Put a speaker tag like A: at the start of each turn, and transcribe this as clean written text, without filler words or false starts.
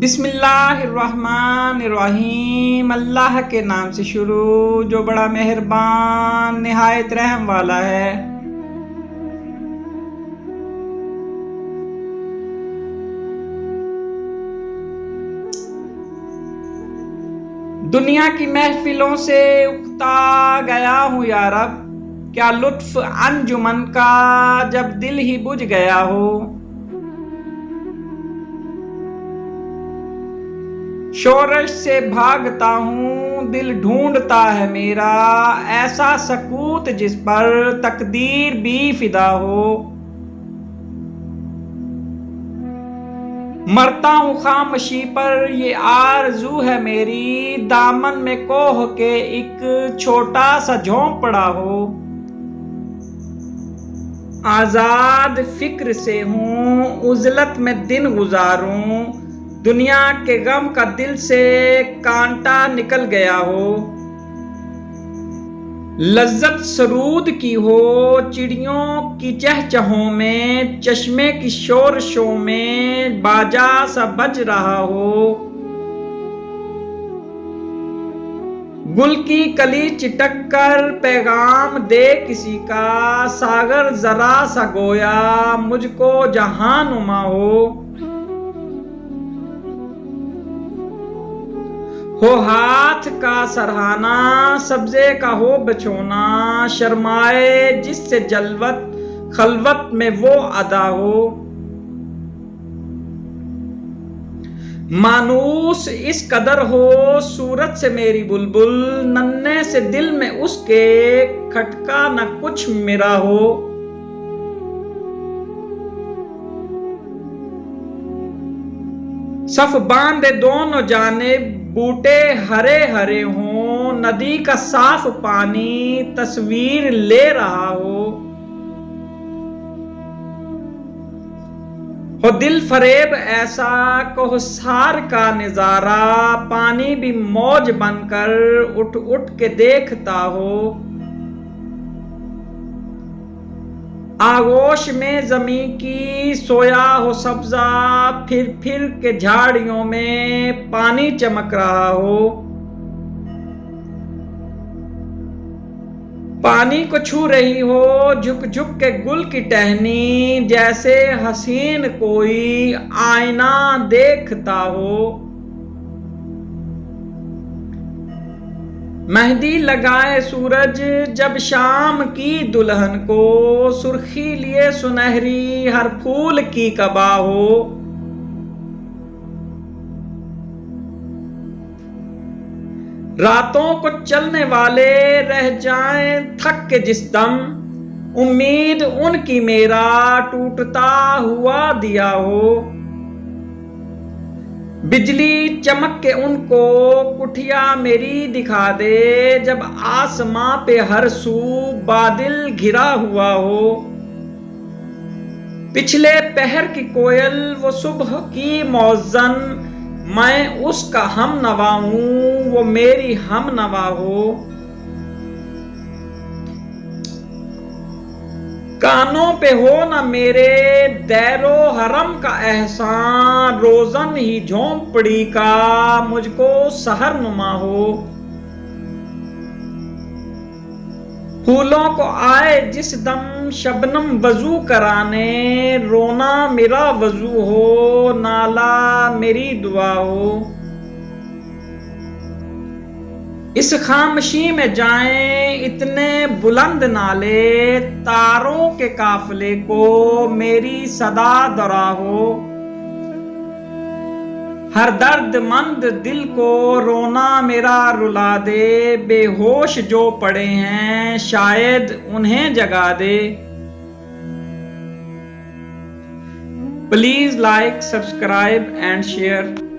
A: बिस्मिल्लाहिर्रहमानिर्रहीम। अल्लाह के नाम से शुरू जो बड़ा मेहरबान निहायत रहम वाला है। दुनिया की महफिलों से उकता गया हूँ या रब, क्या लुत्फ अंजुमन का जब दिल ही बुझ गया हो। शोरश से भागता हूँ दिल ढूंढता है मेरा, ऐसा सकूत जिस पर तकदीर भी फिदा हो। मरता हूँ खामोशी पर ये आरज़ू है मेरी, दामन में कोह के एक छोटा सा झोंपड़ा हो। आजाद फिक्र से हूँ उजलत में दिन गुजारूं, दुनिया के गम का दिल से कांटा निकल गया हो। लज्जत सरूद की हो चिड़ियों की चहचहों में, चश्मे की शोरशों में बाजा सा बज रहा हो। गुल की कली चिटक कर पैगाम दे किसी का, सागर जरा सा गोया मुझको जहानुमा हो हाथ का सरहाना सब्जे का हो बचोना, शर्माए जिससे जलवत खलवत में वो अदा हो। मानूस इस कदर हो सूरत से मेरी बुलबुल, नन्हे से दिल में उसके खटका न कुछ मेरा हो। सफ बांधे दोनों जानिब बूटे हरे हरे हों, नदी का साफ पानी तस्वीर ले रहा हो दिल फरेब ऐसा कोहसार का नजारा, पानी भी मौज बनकर उठ उठ के देखता हो। आगोश में जमी की सोया हो सब्जा, फिर के झाड़ियों में पानी चमक रहा हो। पानी को छू रही हो झुक झुक के गुल की टहनी, जैसे हसीन कोई आईना देखता हो। मेहंदी लगाए सूरज जब शाम की दुल्हन को, सुर्खी लिए सुनहरी हर फूल की कबा हो। रातों को चलने वाले रह जाएं थक के जिस दम, उम्मीद उनकी मेरा टूटता हुआ दिया हो। बिजली चमक के उनको कुठिया मेरी दिखा दे, जब आसमां पे हर सू बादल घिरा हुआ हो। पिछले पहर की कोयल वो सुबह की मौजन, मैं उसका हम नवा हूं वो मेरी हम नवा हो। कानों पे हो न मेरे दैरो हरम का एहसान, रोजन ही झोंपड़ी का मुझको सहर नुमा हो। फूलों को आए जिस दम शबनम वजू कराने, रोना मेरा वजू हो नाला मेरी दुआ हो। इस खामोशी में जाएं इतने बुलंद नाले, तारों के काफिले को मेरी सदा दोहराओ। हर दर्दमंद दिल को रोना मेरा रुला दे, बेहोश जो पड़े हैं शायद उन्हें जगा दे। Please like, subscribe and share.